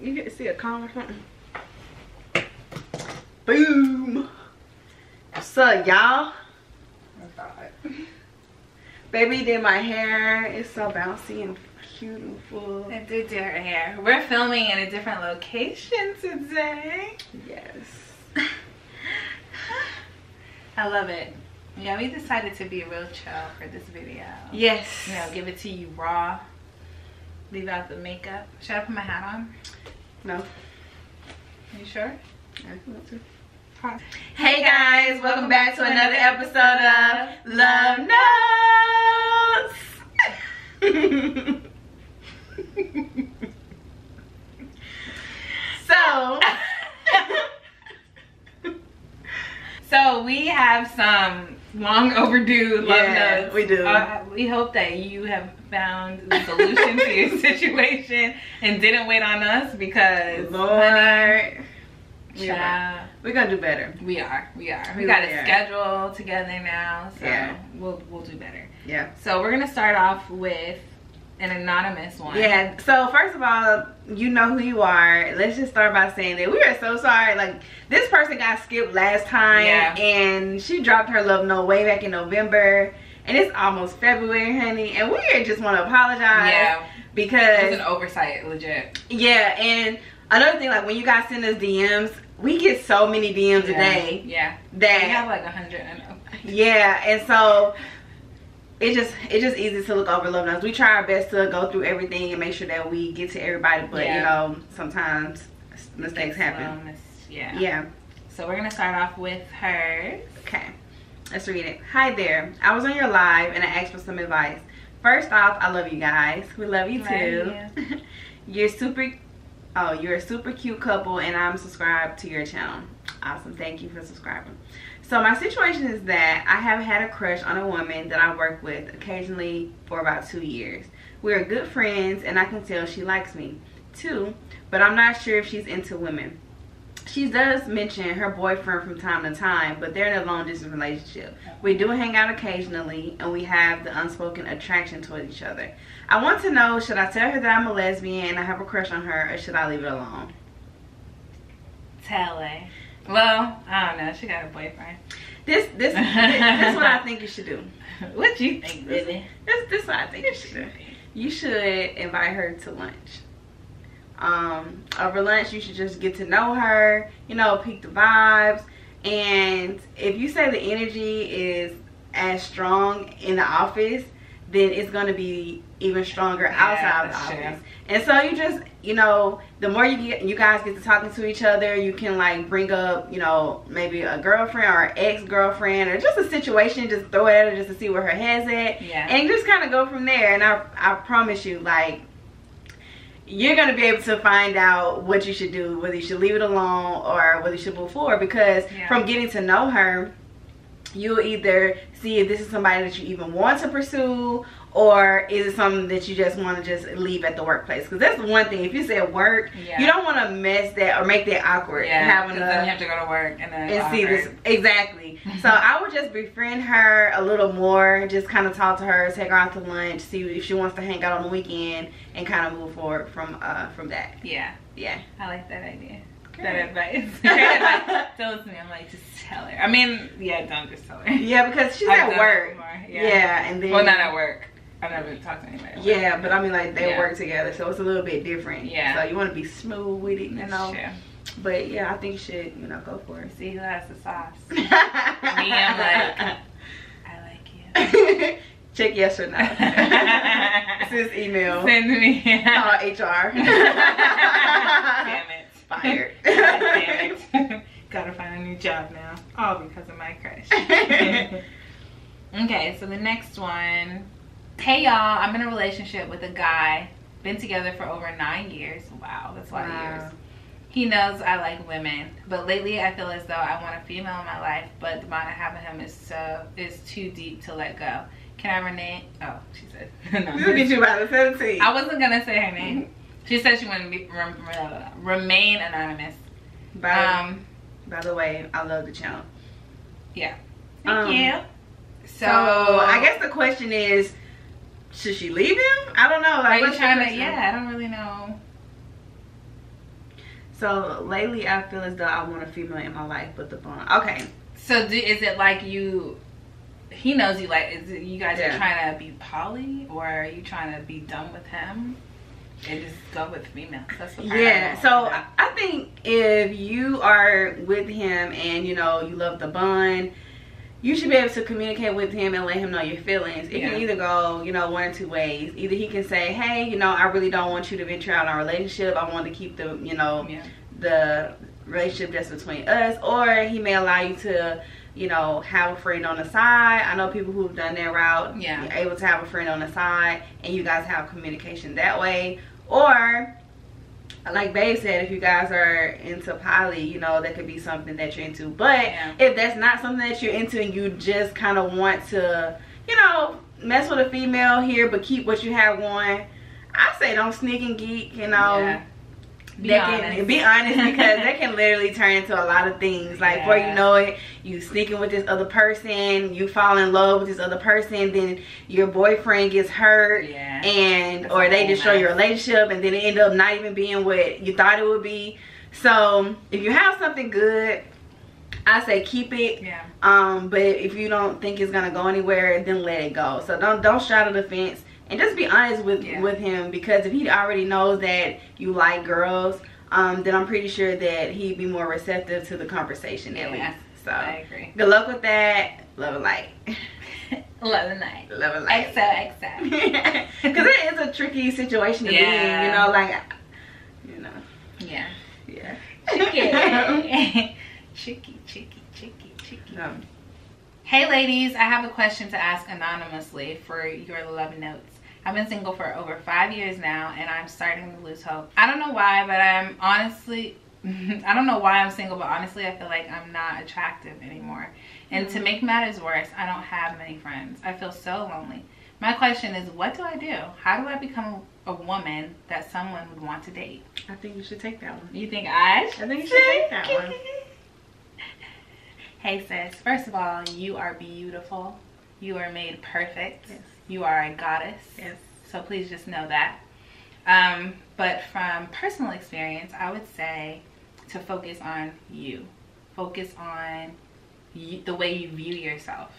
You get to see a comb or something. Boom. What's up, y'all? Baby did my hair. It's so bouncy and beautiful. I did do her hair. We're filming in a different location today. Yes. I love it. Yeah, we decided to be real chill for this video. Yes. You know, give it to you raw. Leave out the makeup. Should I put my hat on? No. Are you sure? I want to. Hey guys, welcome back to another episode of Love Notes. So we have some long overdue love notes. We do. We hope that you have found the solution to your situation and didn't wait on us because Lord, child, we're gonna do better. We are. We got a schedule together now, so we'll do better. Yeah. So we're gonna start off with an anonymous one. Yeah. So first of all, you know who you are. Let's just start by saying that we are so sorry. Like, this person got skipped last time, and she dropped her love note way back in November, and it's almost February, honey, and we just want to apologize. Yeah. Because it was an oversight, legit. Yeah, and another thing, like when you guys send us DMs, we get so many DMs a day. Yeah. That we have like 100. I know. Yeah, and so it's just easy to look over love notes. We try our best to go through everything and make sure that we get to everybody, but you know, sometimes mistakes happen. Yeah. So we're gonna start off with hers. Okay, let's read it. Hi there. I was on your live and I asked for some advice. First off, I love you guys. We love you too. You're a super cute couple, and I'm subscribed to your channel. Awesome. Thank you for subscribing. So my situation is that I have had a crush on a woman that I work with occasionally for about 2 years. We are good friends, and I can tell she likes me too, but I'm not sure if she's into women. She does mention her boyfriend from time to time, but they're in a long distance relationship. We do hang out occasionally, and we have the unspoken attraction toward each other. I want to know, should I tell her that I'm a lesbian and I have a crush on her, or should I leave it alone? Tell her. Well, I don't know. She got a boyfriend. This what I think you should do. What you think, baby? This what I think you should do. You should invite her to lunch. Over lunch, you should just get to know her, you know, peek the vibes. And if you say the energy is as strong in the office, then it's going to be even stronger outside of the office. And so you just, you know, the more you guys get to talking to each other, you can like bring up, you know, maybe a girlfriend or an ex-girlfriend or just a situation, just throw it at her just to see where her head's at. Yeah. And just kind of go from there. And I promise you, like, you're going to be able to find out what you should do, whether you should leave it alone or whether you should move forward. Because from getting to know her, you'll either see if this is somebody that you even want to pursue, or is it something that you just want to just leave at the workplace? Because that's the one thing. If you say work, you don't want to mess that or make that awkward. Yeah, because then you have to go to work and see this. Exactly. So I would just befriend her a little more, just kind of talk to her, take her out to lunch, see if she wants to hang out on the weekend, and kind of move forward from that. Yeah. Yeah. I like that idea. That advice. Great advice. Tell it to me. I'm like, just tell her. I mean, yeah, don't just tell her. Yeah, because she's at work. Yeah, and then. Well, not at work. I've never talked to anybody. Yeah, but I mean, like, they work together, so it's a little bit different. Yeah. So you want to be smooth with it, you know. True. But yeah, I think you should, you know, go for it. See who has the sauce. Me, I'm like, I like you. Check yes or no. This is email. Send me. HR. Damn it. Fired. Damn it. Gotta find a new job now. All because of my crush. Okay, so the next one. Hey y'all, I'm in a relationship with a guy. Been together for over 9 years. Wow, that's a lot of years. He knows I like women, but lately I feel as though I want a female in my life, but the bond I have with him is too deep to let go. Can I rename? Oh, she said. No, Look at you by the 17. I wasn't gonna say her name. She said she wanted to remain anonymous. By the way, I love the channel. Yeah. Thank you. So I guess the question is, should she leave him? I don't know. Like, are you trying to? Yeah, I don't really know. So lately I feel as though I want a female in my life, but the bond. Okay. So is it like he knows you, like, is it you guys are trying to be poly, or are you trying to be done with him and just go with females? That's what so I think if you are with him and you know you love the bond, you should be able to communicate with him and let him know your feelings. It can either go, you know, one or two ways. Either he can say, hey, you know, I really don't want you to venture out on a relationship. I want to keep the, you know, the relationship just between us. Or he may allow you to, you know, have a friend on the side. I know people who've done that route. You're able to have a friend on the side and you guys have communication that way. Or, like Babe said, if you guys are into poly, you know, that could be something that you're into. But if that's not something that you're into and you just kind of want to, you know, mess with a female here but keep what you have going, I say don't sneak and geek, you know. Be honest because that can literally turn into a lot of things. Like before you know it, you sneaking with this other person, you fall in love with this other person, then your boyfriend gets hurt, and or they destroy your relationship, and then it end up not even being what you thought it would be. So if you have something good, I say keep it. But if you don't think it's gonna go anywhere, then let it go. So don't straddle the fence. And just be honest with him, because if he already knows that you like girls, then I'm pretty sure that he'd be more receptive to the conversation at least. So I agree. Good luck with that. Love and light. Love and light. Love and light. XO. Because it is a tricky situation to be in, you know, like, you know. Tricky. Hey ladies, I have a question to ask anonymously for your love notes. I've been single for over 5 years now and I'm starting to lose hope. I don't know why, but I'm honestly, I don't know why I'm single, but honestly I feel like I'm not attractive anymore. And to make matters worse, I don't have many friends. I feel so lonely. My question is, what do I do? How do I become a woman that someone would want to date? I think you should take that one. You think I should? I think you should take that one. Hey sis, first of all, you are beautiful. You are made perfect. You are a goddess. So please just know that. But from personal experience, I would say to focus on you. Focus on the way you view yourself.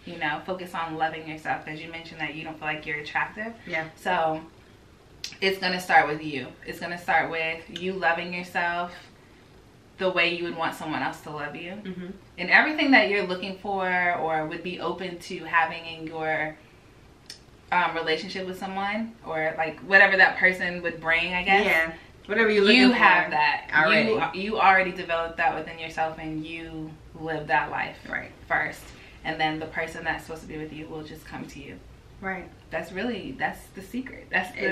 You know, focus on loving yourself, because you mentioned that you don't feel like you're attractive. So it's going to start with you. It's going to start with you loving yourself the way you would want someone else to love you. And everything that you're looking for or would be open to having in your relationship with someone, or like whatever that person would bring, I guess. Whatever you're looking for. You have that already. You already developed that within yourself, and you live that life first. And then the person that's supposed to be with you will just come to you. That's the secret. That's the secret.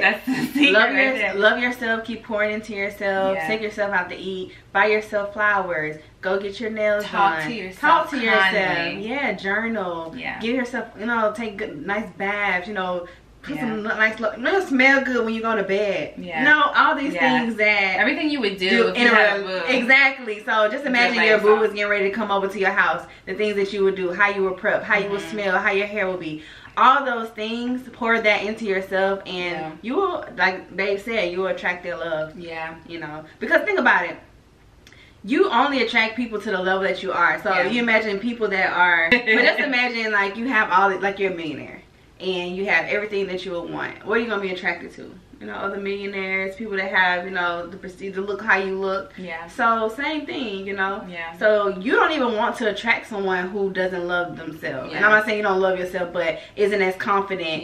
That's the secret. Love yourself. Keep pouring into yourself. Take yourself out to eat. Buy yourself flowers. Go get your nails done. Talk to yourself. Journal. Give yourself, you know, take good, nice baths. You know, put some nice look. It'll smell good when you go to bed. You know, all these things that everything you would do if you had a boo. Exactly. So just imagine your boo was getting ready to come over to your house. The things that you would do, how you would prep, how you would smell, how your hair would be. All those things, pour that into yourself, and you will, like Babe said, you will attract their love. You know, because think about it. You only attract people to the level that you are. So you imagine people that are, but just imagine like you have all, like you're a millionaire and you have everything that you would want. What are you going to be attracted to? You know, other millionaires, people that have, you know, the prestige, to look how you look. So same thing, you know. So you don't even want to attract someone who doesn't love themselves. And I'm not saying you don't love yourself, but isn't as confident.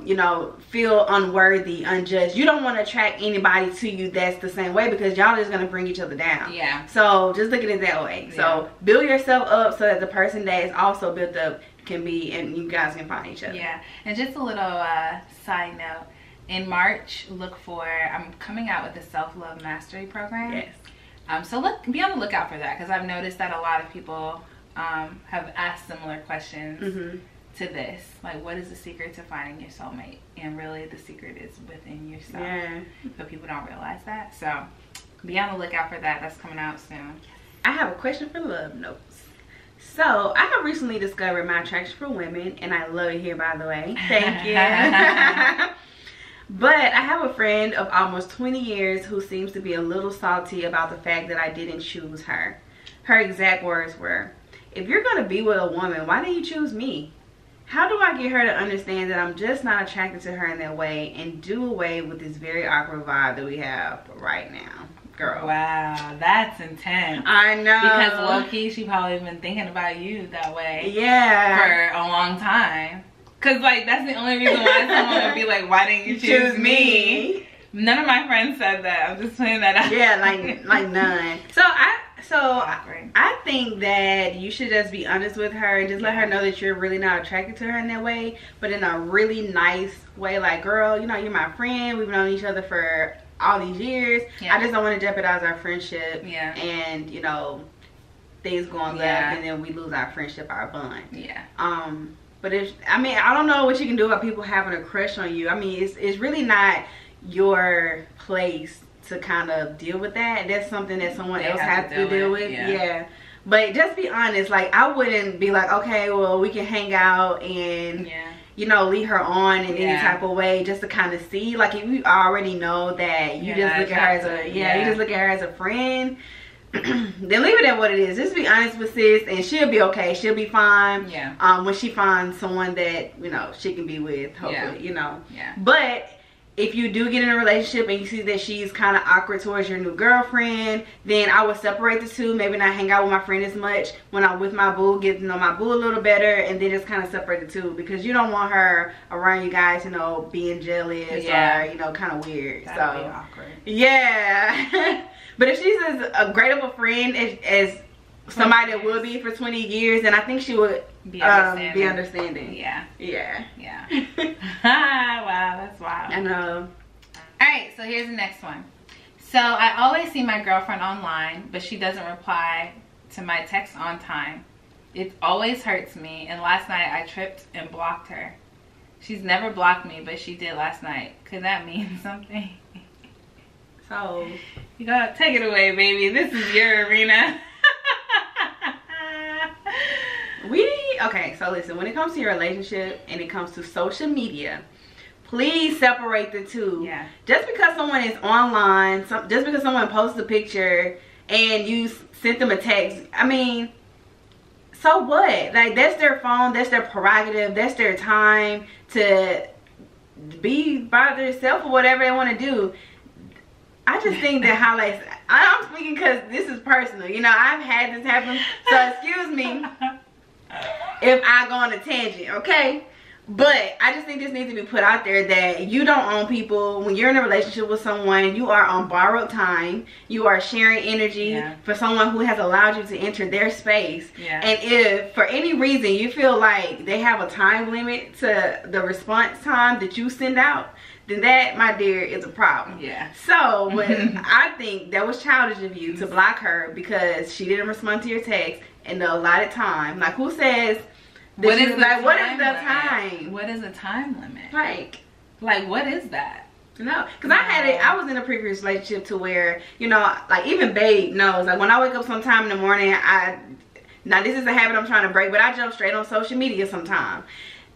You know, feel unworthy, unjudged. You don't want to attract anybody to you that's the same way, because y'all just gonna bring each other down. So just look at it that way. So build yourself up so that the person that is also built up can be, and you guys can find each other. And just a little side note. In March, look for, I'm coming out with a self-love mastery program. So be on the lookout for that, because I've noticed that a lot of people have asked similar questions to this. Like, what is the secret to finding your soulmate? And really the secret is within yourself. But people don't realize that. So be on the lookout for that. That's coming out soon. I have a question for love notes. So I have recently discovered my attraction for women, and I love it here, by the way. Thank you. But I have a friend of almost 20 years who seems to be a little salty about the fact that I didn't choose her. Her exact words were, "If you're going to be with a woman, why didn't you choose me? How do I get her to understand that I'm just not attracted to her in that way and do away with this very awkward vibe that we have right now?" Girl. Wow, that's intense. I know. Because low-key, she probably been thinking about you that way. Yeah. For a long time. Because, like, that's the only reason why someone would be like, why didn't you choose me? None of my friends said that. I'm just putting that out. Yeah, like none. So I think that you should just be honest with her and just let her know that you're really not attracted to her in that way, but in a really nice way. Like, girl, you know, you're my friend. We've known each other for all these years. I just don't want to jeopardize our friendship. And, you know, things going left and then we lose our friendship, our bond. But I don't know what you can do about people having a crush on you. I mean, it's really not your place to kind of deal with that. That's something that someone else has to deal with. But just be honest. Like, I wouldn't be like, okay, well, we can hang out and you know, lead her on in any type of way just to kind of see. Like, if you already know that you just look at her as a you just look at her as a friend, then leave it at what it is. Just be honest with sis and she'll be okay. She'll be fine. When she finds someone that, you know, she can be with, hopefully, you know. But if you do get in a relationship and you see that she's kind of awkward towards your new girlfriend, then I would separate the two. Maybe not hang out with my friend as much. When I'm with my boo, get to know my boo a little better, and then just kind of separate the two, because you don't want her around you guys, you know, being jealous or, you know, kind of weird. That'd be awkward. But if she's as great of a friend as somebody that will be for 20 years, then I think she would be understanding. Wow, that's wild. I know. Alright, so here's the next one. So I always see my girlfriend online, but she doesn't reply to my texts on time. It always hurts me, and last night I tripped and blocked her. She's never blocked me, but she did last night. Could that mean something? So you gotta take it away, baby. This is your arena. Okay, so listen, when it comes to your relationship and it comes to social media, please separate the two. Just because someone is online, just because someone posts a picture and you sent them a text, I mean, so what? Like, that's their phone, that's their prerogative, that's their time to be by themselves or whatever they want to do. I just think that highlights, I'm speaking because this is personal, you know, I've had this happen, so excuse me if I go on a tangent, okay? But I just think this needs to be put out there that you don't own people. When you're in a relationship with someone, you are on borrowed time. You are sharing energy for someone who has allowed you to enter their space. And if for any reason you feel like they have a time limit to the response time that you send out, then that, my dear, is a problem. So, but I think that was childish of you to block her because she didn't respond to your text in the allotted time. Like, who says what is the time? What is a time limit? Like what is that? No, because I was in a previous relationship to where, you know, like, even babe knows, like, when I wake up sometime in the morning, now this is a habit I'm trying to break, but I jump straight on social media sometimes.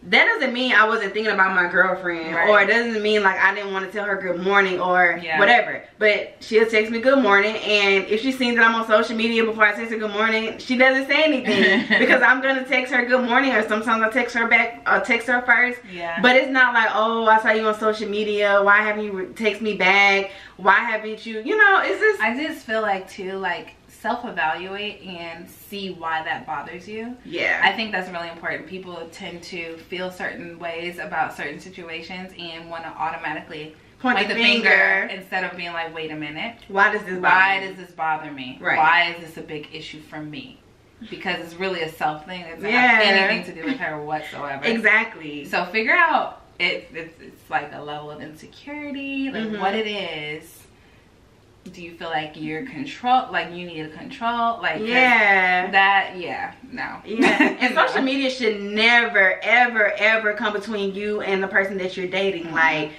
That doesn't mean I wasn't thinking about my girlfriend, or it doesn't mean like I didn't want to tell her good morning or whatever. But she'll text me good morning, and if she sees that I'm on social media before I text her good morning, she doesn't say anything because I'm gonna text her good morning, or sometimes I text her back, or text her first. But it's not like, oh, I saw you on social media, why haven't you text me back? Why haven't you? You know, it's just, I just feel like too, like, self-evaluate and see why that bothers you. I think that's really important. People tend to feel certain ways about certain situations and want to automatically point the finger instead of being like, wait a minute, why does this bother me? Why is this a big issue for me? Because it's really a self thing. It doesn't have anything to do with her whatsoever. So figure out it's like a level of insecurity, like what it is. Do you feel like you're like you need to control, like and social media should never ever come between you and the person that you're dating. Like,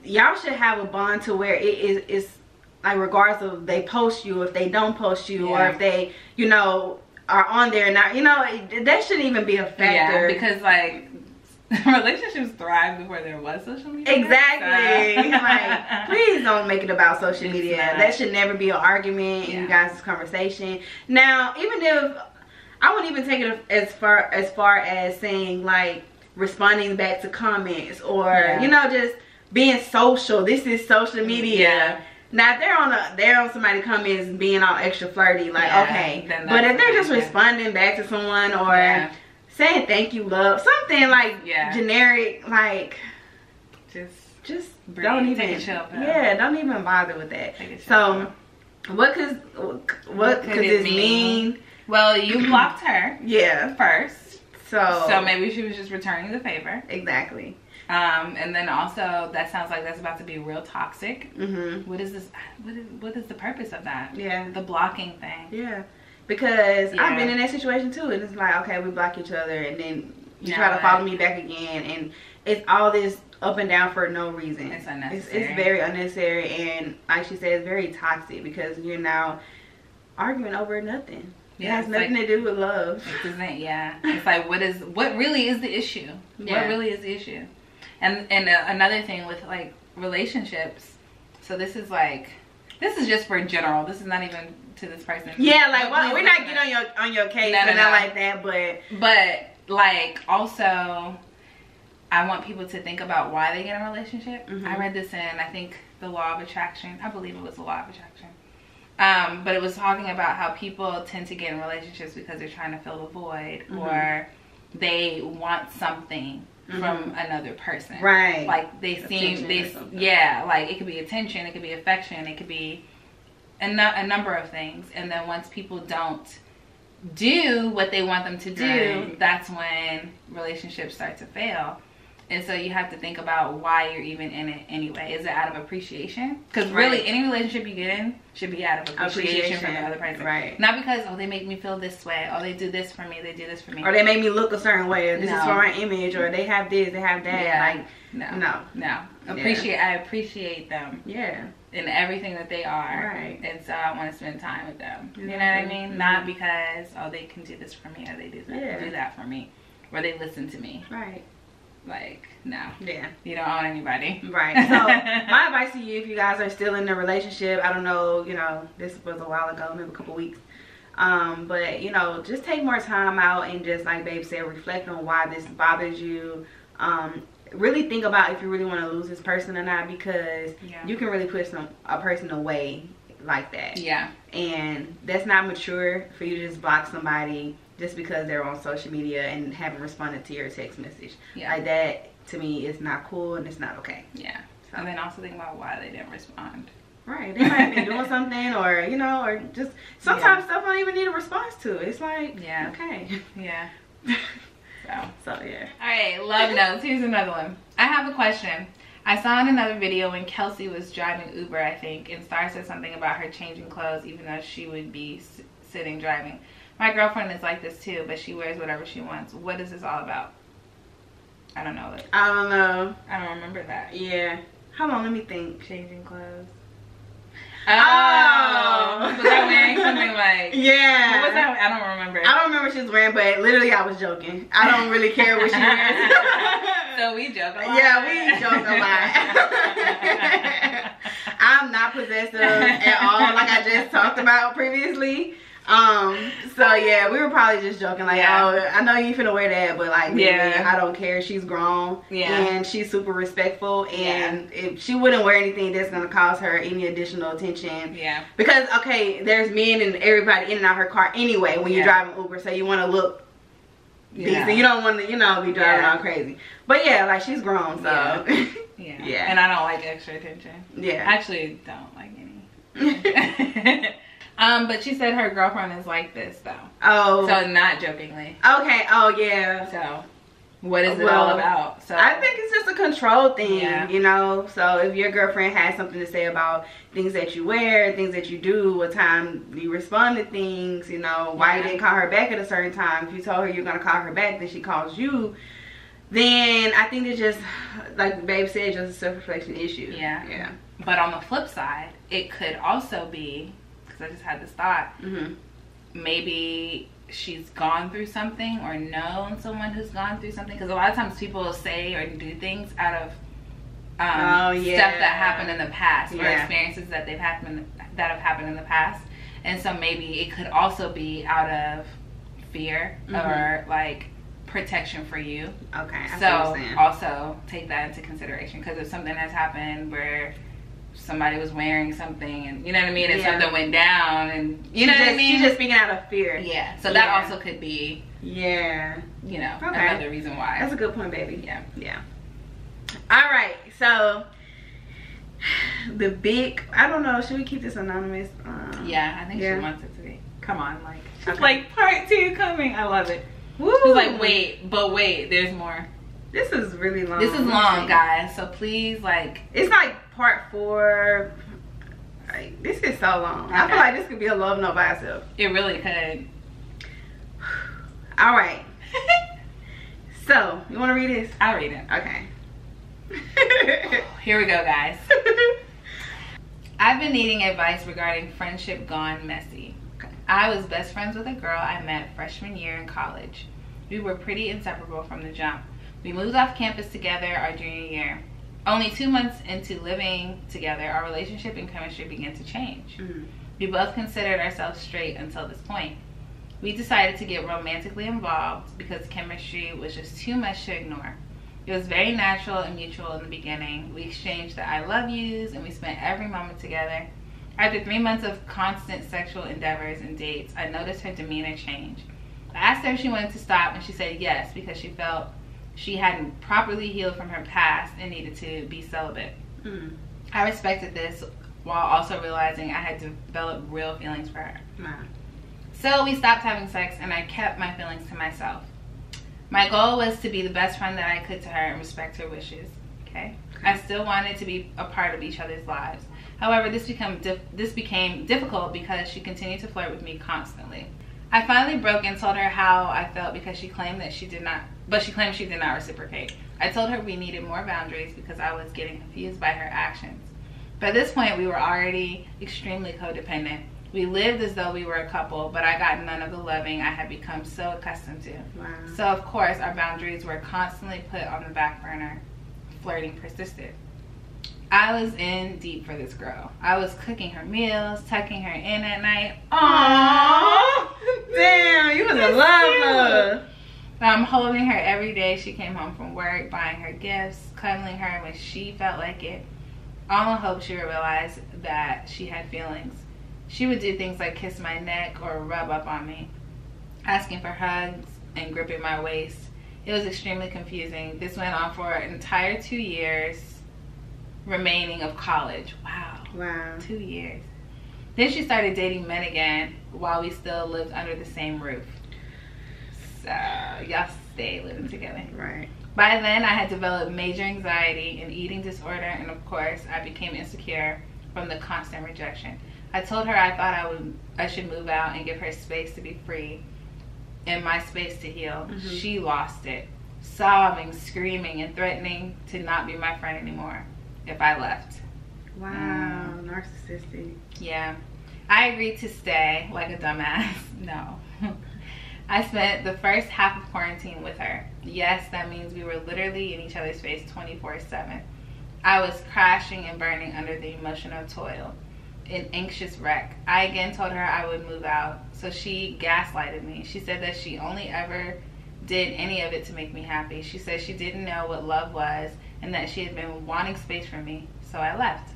y'all should have a bond to where it's like, regardless of they post you, if they don't post you, or if they, you know, are on there and not, you know, that shouldn't even be a factor. Because, like, relationships thrived before there was social media. Exactly. Like, please don't make it about social media. Not. That should never be an argument in you guys' conversation. Now, even if I wouldn't even take it as far as saying like responding back to comments or you know, just being social. This is social media. Yeah. Now if they're on somebody comments being all extra flirty, like okay. But if they're just responding back to someone or saying thank you, love, something like generic, like just breathe, don't even don't even bother with that. So what could this mean? Well, you blocked her first, so maybe she was just returning the favor. Exactly. And then also that sounds like that's about to be real toxic. What is this? What is the purpose of that? The blocking thing. Because I've been in that situation too, and it's like, okay, we block each other, and then you try to follow me back again, and it's all this up and down for no reason. It's unnecessary. It's very unnecessary, and like she said, it's very toxic because you're now arguing over nothing. It has nothing to do with love. It doesn't. It's like, what really is the issue? What really is the issue? And another thing with like relationships. So this is just for general. This is not even to this person. Yeah, like we're not getting on your case, not like that. But like also, I want people to think about why they get in a relationship. I read this in I think the Law of Attraction. I believe it was the Law of Attraction. But it was talking about how people tend to get in relationships because they're trying to fill the void or they want something from another person. Right. Like like it could be attention, it could be affection, it could be a number of things. And then once people don't do what they want them to do, that's when relationships start to fail. And so you have to think about why you're even in it anyway. Is it out of appreciation? Because really, any relationship you get in should be out of appreciation for the other person. Right. Not because, oh, they make me feel this way. Oh, they do this for me. They do this for me. Or they make me look a certain way. Or this is for my image. Or they have this, they have that. Yeah. Like, no. I appreciate them. Yeah. In everything that they are. Right. And so I want to spend time with them. You know what I mean? Not because, oh, they can do this for me. Or they do that for me. Or they listen to me. Right. Like, no. Yeah. You don't own anybody. Right. So, my advice to you, if you guys are still in a relationship, I don't know, you know, this was a while ago, maybe a couple weeks. But, you know, just take more time out and just, like Babe said, reflect on why this bothers you. Really think about if you really want to lose this person or not, because you can really push a person away like that. Yeah. And that's not mature for you to just block somebody just because they're on social media and haven't responded to your text message. Yeah. Like that, to me, is not cool and it's not okay. Yeah. So. And then also think about why they didn't respond. Right. They might have been doing something, or, you know, or just sometimes stuff don't even need a response to. It's like, okay. Yeah. So yeah. Alright, love notes. Here's another one. I have a question. I saw in another video when Kelsey was driving Uber, I think, and Star said something about her changing clothes even though she would be sitting driving. My girlfriend is like this too, but she wears whatever she wants. What is this all about? I don't know. I don't know. I don't remember that. Yeah. Hold on, let me think. Changing clothes. Oh. Was I wearing something like... Yeah. What was that? I don't remember. I don't remember what she was wearing, but literally I was joking. I don't really care what she wears. So we joke a lot. Yeah, we joke a lot. I'm not possessive at all, like I just talked about previously. So yeah, we were probably just joking, like, oh, I know you finna wear that, but like, really, I don't care. She's grown, and she's super respectful, and if she wouldn't wear anything that's gonna cause her any additional attention, because okay, there's men and everybody in and out her car anyway when you're driving Uber, so you want to look decent. You don't want to, you know, be driving all crazy. But yeah, like, she's grown, so yeah. And I don't like extra attention. I actually don't like any. But she said her girlfriend is like this though. Oh. So not jokingly. Okay. Oh yeah. So what is it all about? So I think it's just a control thing, you know. So if your girlfriend has something to say about things that you wear, things that you do, what time you respond to things, you know, why you didn't call her back at a certain time. If you told her you're gonna call her back, then she calls you. Then I think it's just, like Babe said, just a self-reflection issue. Yeah. But on the flip side, it could also be, I just had this thought, maybe she's gone through something or known someone who's gone through something, because a lot of times people will say or do things out of stuff that happened in the past or experiences that have happened in the past. And so maybe it could also be out of fear or like protection for you. Okay, I see so what you're saying. Also take that into consideration, because if something has happened where somebody was wearing something and you know what I mean, and something went down, and you know what I mean, she's just speaking out of fear. So that also could be you know, another reason why. That's a good point, baby. All right, so the big, I don't know, should we keep this anonymous? I think she wants it to be. Come on, like she's like part 2 coming. I love it. Woo. She's like, wait, there's more. This is really long. This is long, guys, so please, like, it's like part 4. Like, this is so long. I feel like this could be a love note by itself. It really could. All right. So you want to read this? I'll read it. Okay. Here we go, guys. I've been needing advice regarding friendship gone messy. I was best friends with a girl I met freshman year in college. We were pretty inseparable from the jump. We moved off campus together our junior year. Only 2 months into living together, our relationship and chemistry began to change. We both considered ourselves straight until this point. We decided to get romantically involved because chemistry was just too much to ignore. It was very natural and mutual in the beginning. We exchanged the I love yous and we spent every moment together. After 3 months of constant sexual endeavors and dates, I noticed her demeanor change. I asked her if she wanted to stop, and she said yes, because she felt she hadn't properly healed from her past and needed to be celibate. I respected this while also realizing I had developed real feelings for her. So we stopped having sex and I kept my feelings to myself. My goal was to be the best friend that I could to her and respect her wishes. I still wanted to be a part of each other's lives. However, this became difficult because she continued to flirt with me constantly. I finally broke and told her how I felt because she claimed she did not reciprocate. I told her we needed more boundaries because I was getting confused by her actions. By this point, we were already extremely codependent. We lived as though we were a couple, but I got none of the loving I had become so accustomed to. So of course, our boundaries were constantly put on the back burner. Flirting persisted. I was in deep for this girl. I was cooking her meals, tucking her in at night. Aww! Damn, you was a love. I'm holding her every day she came home from work, buying her gifts, cuddling her when she felt like it. All in hope she would realize that she had feelings. She would do things like kiss my neck or rub up on me, asking for hugs and gripping my waist. It was extremely confusing. This went on for an entire 2 years remaining of college. Wow. 2 years. Then she started dating men again while we still lived under the same roof. So y'all stay living together. Right. By then I had developed major anxiety and eating disorder, and of course I became insecure from the constant rejection. I told her I thought I should move out and give her space to be free and my space to heal. She lost it, sobbing, screaming, and threatening to not be my friend anymore if I left. Wow, narcissistic. Yeah. I agreed to stay like a dumbass. No. I spent the first half of quarantine with her. Yes, that means we were literally in each other's face 24/7. I was crashing and burning under the emotional toil, an anxious wreck. I again told her I would move out, so she gaslighted me. She said that she only ever did any of it to make me happy. She said she didn't know what love was and that she had been wanting space from me, so I left.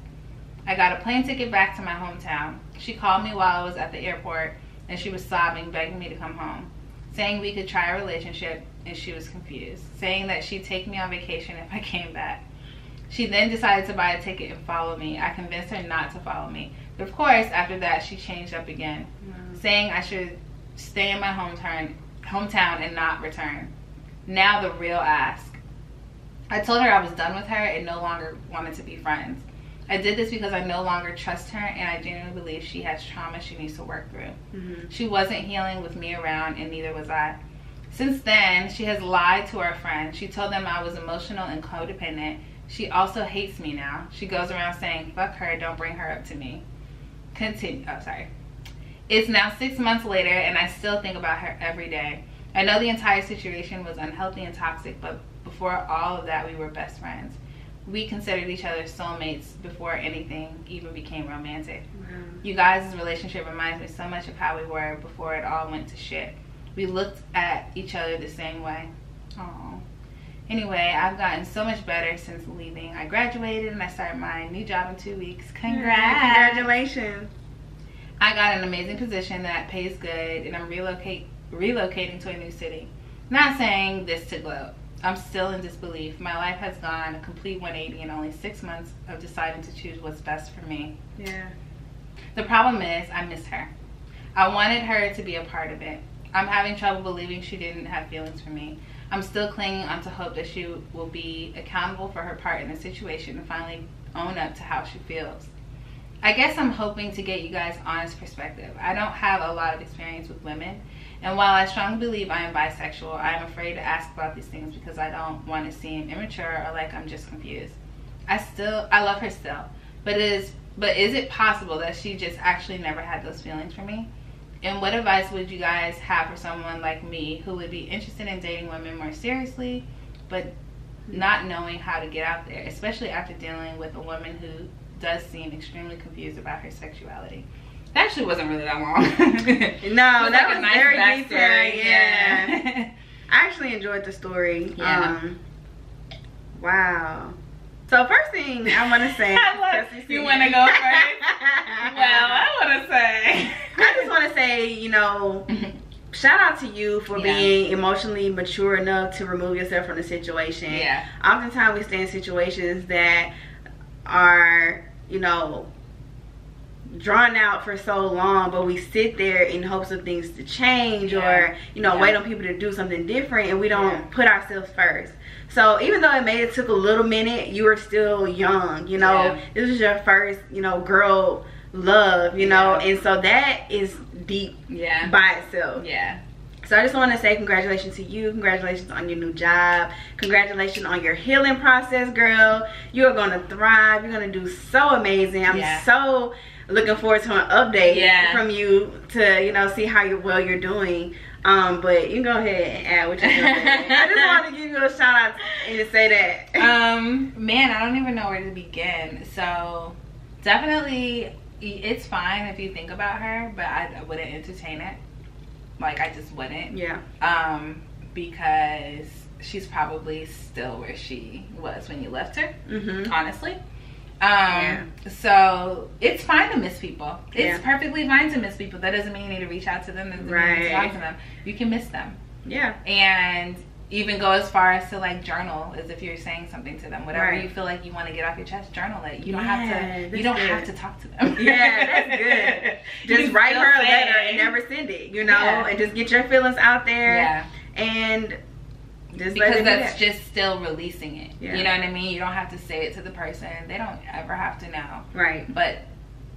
I got a plane ticket back to my hometown. She called me while I was at the airport and she was sobbing, begging me to come home, saying we could try a relationship, and she was confused, saying that she'd take me on vacation if I came back. She then decided to buy a ticket and follow me. I convinced her not to follow me. But of course, after that, she changed up again, saying I should stay in my hometown and not return. Now the real ask. I told her I was done with her and no longer wanted to be friends. I did this because I no longer trust her, and I genuinely believe she has trauma she needs to work through. She wasn't healing with me around, and neither was I. Since then, she has lied to our friends. She told them I was emotional and codependent. She also hates me now. She goes around saying, fuck her, don't bring her up to me. Continue. Oh, sorry. It's now 6 months later, and I still think about her every day. I know the entire situation was unhealthy and toxic, but before all of that, we were best friends. We considered each other soulmates before anything even became romantic. You guys' relationship reminds me so much of how we were before it all went to shit. We looked at each other the same way. Aww. Anyway, I've gotten so much better since leaving. I graduated and I started my new job in 2 weeks. Congrats! Congratulations! I got an amazing position that pays good, and I'm relocating to a new city. Not saying this to gloat. I'm still in disbelief. My life has gone a complete 180 in only 6 months of deciding to choose what's best for me. Yeah. The problem is, I miss her. I wanted her to be a part of it. I'm having trouble believing she didn't have feelings for me. I'm still clinging on to hope that she will be accountable for her part in the situation and finally own up to how she feels. I guess I'm hoping to get you guys' honest perspective. I don't have a lot of experience with women, and while I strongly believe I am bisexual, I am afraid to ask about these things because I don't want to seem immature or like I'm just confused. I love her still, but is it possible that she just actually never had those feelings for me? And what advice would you guys have for someone like me who would be interested in dating women more seriously, but not knowing how to get out there, especially after dealing with a woman who does seem extremely confused about her sexuality? That actually wasn't really that long. No, that was a nice very backstory. detailed. Yeah. I actually enjoyed the story. Yeah. Wow. So first thing I want to say, you want to go first? Well, I want to say, I just want to say, you know, shout out to you for being emotionally mature enough to remove yourself from the situation. Yeah. Oftentimes we stay in situations that are, you know, drawn out for so long, but we sit there in hopes of things to change or, you know, wait on people to do something different, and we don't put ourselves first. So even though it took a little minute, you were still young, you know. This was your first, you know, girl love, you know, and so that is deep by itself. So I just want to say congratulations to you. Congratulations on your new job. Congratulations on your healing process, girl. You are going to thrive. You're going to do so amazing. I'm so looking forward to an update from you to, you know, see how you're doing. But you can go ahead and add what you're doing. I just want to give you a shout out and say that. Man, I don't even know where to begin. So definitely, it's fine if you think about her, but I wouldn't entertain it. Like, I just wouldn't. Because she's probably still where she was when you left her. Honestly. So it's fine to miss people. It's perfectly fine to miss people. That doesn't mean you need to reach out to them. That doesn't mean you need to talk to them. You can miss them. And even go as far as to like journal, as if you're saying something to them. Whatever you feel like you want to get off your chest, journal it. You don't have to. You don't have to talk to them. That's good. Just write her a letter and never send it. You know, and just get your feelings out there. And just because that's just still releasing it. You know what I mean? You don't have to say it to the person. They don't ever have to know. But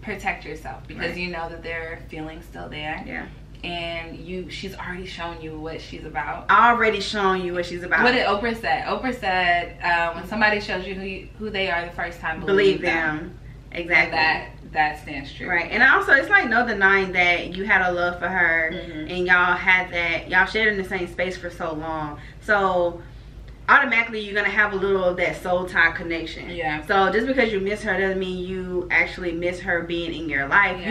protect yourself because you know that their feelings still there. And she's already shown you what she's about. Already shown you what she's about. What did Oprah say? Oprah said, when somebody shows you who they are the first time, believe them. Exactly. And that stands true. And also, it's like no denying that you had a love for her, and y'all shared in the same space for so long. So automatically you're gonna have a little of that soul tie connection. So just because you miss her doesn't mean you actually miss her being in your life.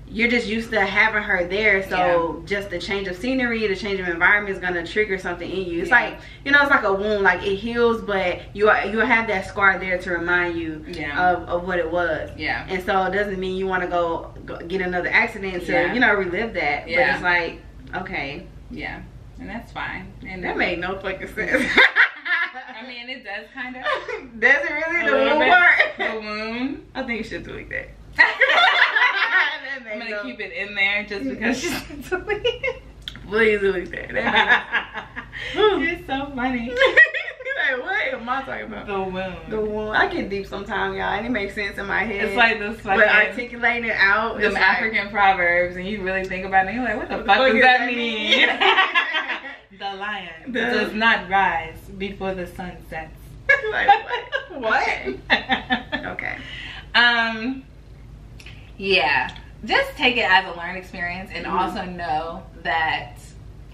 You're just used to having her there, so just the change of scenery, the change of environment is gonna trigger something in you. It's like, you know, it's like a wound, like it heals, but you have that scar there to remind you of what it was. And so it doesn't mean you want to go get another accident to you know, relive that. But it's like, okay, and that's fine. And that made no fucking sense. I mean, it does kind of. Does it really? The wound part? The wound. I think you should do that. I'm gonna keep it in there just because she's deleted. Please delete that. You're so funny. Like, what am I talking about? The wound. The wound. I get deep sometimes, y'all, and it makes sense in my head. It's like this fucking. But articulating it out. Them African proverbs, and you really think about it, and you're like, what the fuck does that mean? The lion does not rise before the sun sets. Like, what? Okay. Yeah. just take it as a learned experience, and also know that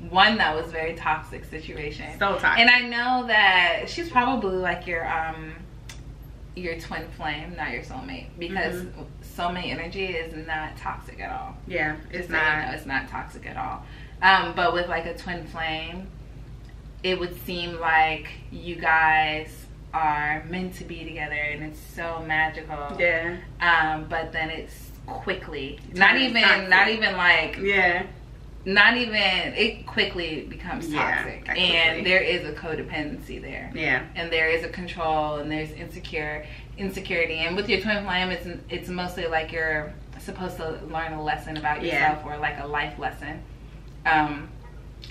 one, that was a very toxic situation. So toxic. And I know that she's probably like your twin flame, not your soulmate, because soulmate energy is not toxic at all. Yeah, it's not. So, you know, it's not toxic at all. But with like a twin flame, it would seem like you guys are meant to be together, and it's so magical. Yeah. But then it's quickly, it quickly becomes toxic. And there is a codependency there. Yeah. And there is a control, and there's insecurity. And with your twin flame, it's mostly like you're supposed to learn a lesson about yourself, or like a life lesson.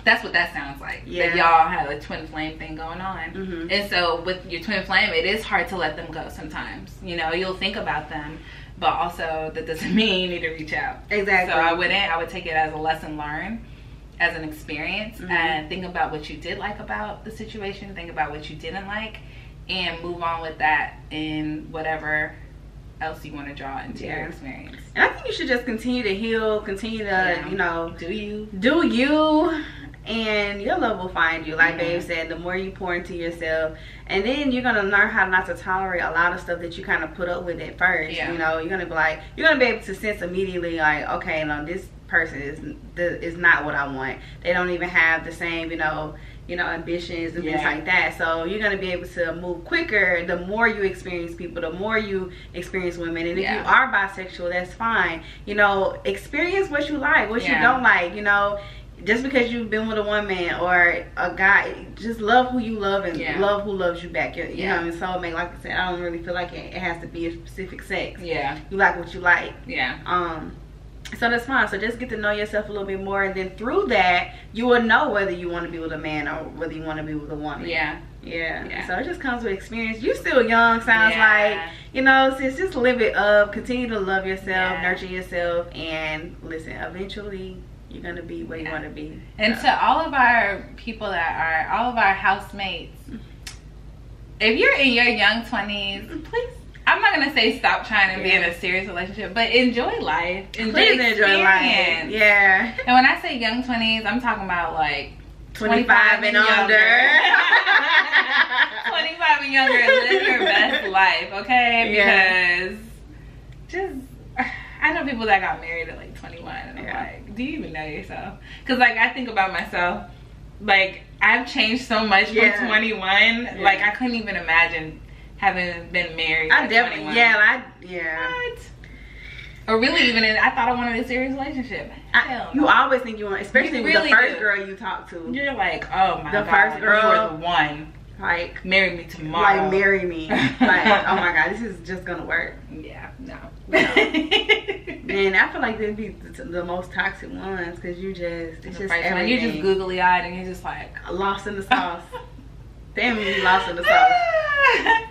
That's what that sounds like. Yeah. That y'all have a twin flame thing going on. And so with your twin flame, it is hard to let them go sometimes. You know, you'll think about them, but also that doesn't mean you need to reach out. Exactly. So I would take it as a lesson learned, as an experience, and think about what you did like about the situation, think about what you didn't like, and move on with that in whatever else you want to draw into your experience. And I think you should just continue to heal, continue to, you know, do you, and your love will find you. Like Babe said, the more you pour into yourself, and then you're gonna learn how not to tolerate a lot of stuff that you kind of put up with at first. You know, you're gonna be able to sense immediately, like, okay, no, this person is not what I want. They don't even have the same, you know, ambitions and things like that. So you're gonna be able to move quicker the more you experience people, the more you experience women. And if you are bisexual, that's fine. You know, experience what you like, what you don't like. You know, just because you've been with a woman or a guy, just love who you love, and love who loves you back. You know, and soulmate, like I said, I don't really feel like it has to be a specific sex. Yeah, you like what you like. Yeah. So that's fine. So just get to know yourself a little bit more, and then through that, you will know whether you want to be with a man or whether you want to be with a woman. Yeah. So it just comes with experience. You still young, sounds like. You know, sis, just live it up. Continue to love yourself, nurture yourself, and listen, eventually you're going to be where you want to be. And to all of our people that are, all of our housemates, if you're in your young 20s, please, I'm not going to say stop trying to be in a serious relationship, but enjoy life. Enjoy life. Yeah. And when I say young 20s, I'm talking about like 25 and under. 25 and younger, live your best life, okay? Because just, I know people that got married at like 21, and I'm like, do you even know yourself? Because like, I think about myself, like, I've changed so much from 21, like, I couldn't even imagine having been married at 21. What? Or really even I thought I wanted a serious relationship. You always think you want, especially with the first girl you talk to. You're like, oh my God, first girl, you were the one. Like, marry me tomorrow. Like, marry me. Like, oh my God, this is just gonna work. Yeah, no. Man, I feel like they'd be the most toxic ones, because you just, it's just everything. You're just googly eyed and you're just like lost in the sauce. Damn, you lost in the sauce.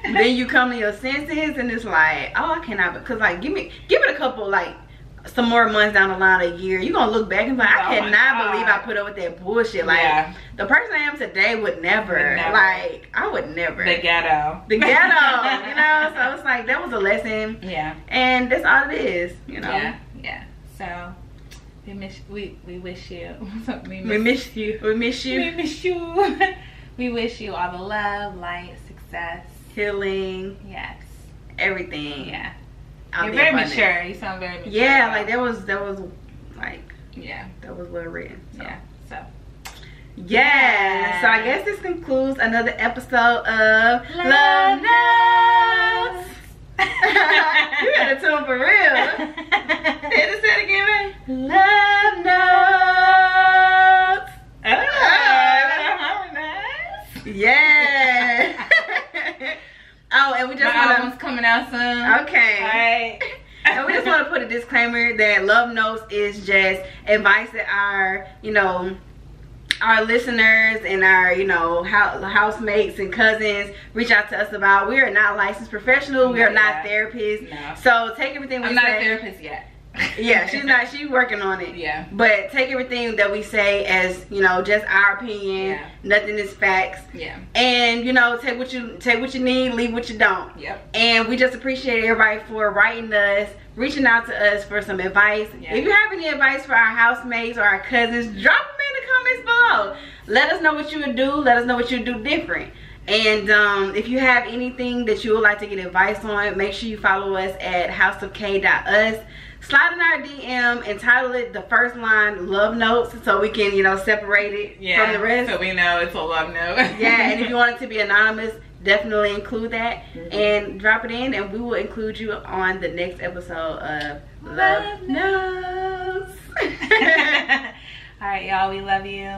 Then you come to your senses and it's like, oh, I cannot, because like, give it a couple, like, some more months down the line, a year, you're gonna look back and be like, I cannot believe I put up with that bullshit. Like, the person I am today would never. Like, I would never. The ghetto, you know. So it's like, that was a lesson. Yeah. And that's all it is, you know. Yeah. So we wish you. We miss you. We wish you all the love, light, success, healing. Yes. Everything. Yeah. You're very mature. You sound very mature. Yeah, like that was like, that was well written. So. Yeah. So. Yeah. So I guess this concludes another episode of Love Notes. You got a tune for real. Say it again, man. Love Notes. Yeah. Oh, and we just my album's coming out soon. Okay. Alright. And we just want to put a disclaimer that Love Notes is just advice that our, you know, our listeners and our, you know, housemates and cousins reach out to us about. We are not licensed professionals. We are not therapists. No. So take everything we say. I'm not a therapist yet. Yeah, she's working on it. Yeah. But take everything that we say as, you know, just our opinion. Yeah. Nothing is facts. Yeah. And, you know, take what you need, leave what you don't. Yep. And we just appreciate everybody for writing us, reaching out to us for some advice. Yeah. If you have any advice for our housemates or our cousins, drop them in the comments below. Let us know what you would do. Let us know what you would do different. And if you have anything that you would like to get advice on, make sure you follow us at houseofk.us. Slide in our DM and title it the first line love notes, so we can, you know, separate it from the rest. So we know it's a love note. Yeah, and if you want it to be anonymous, definitely include that and drop it in, and we will include you on the next episode of Love Notes. All right, y'all, we love you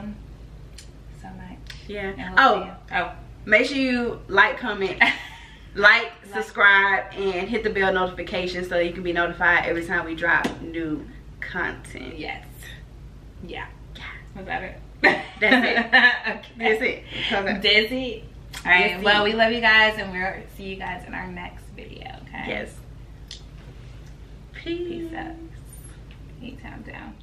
so much. Yeah. And we'll see you. Make sure you like, comment, subscribe, and hit the bell notification so you can be notified every time we drop new content. Yes. Yeah. Was that it? That's it. Okay. That's it. That's it. All right. Well, we love you guys, and we'll see you guys in our next video. Okay. Yes. Peace out. 8 times down.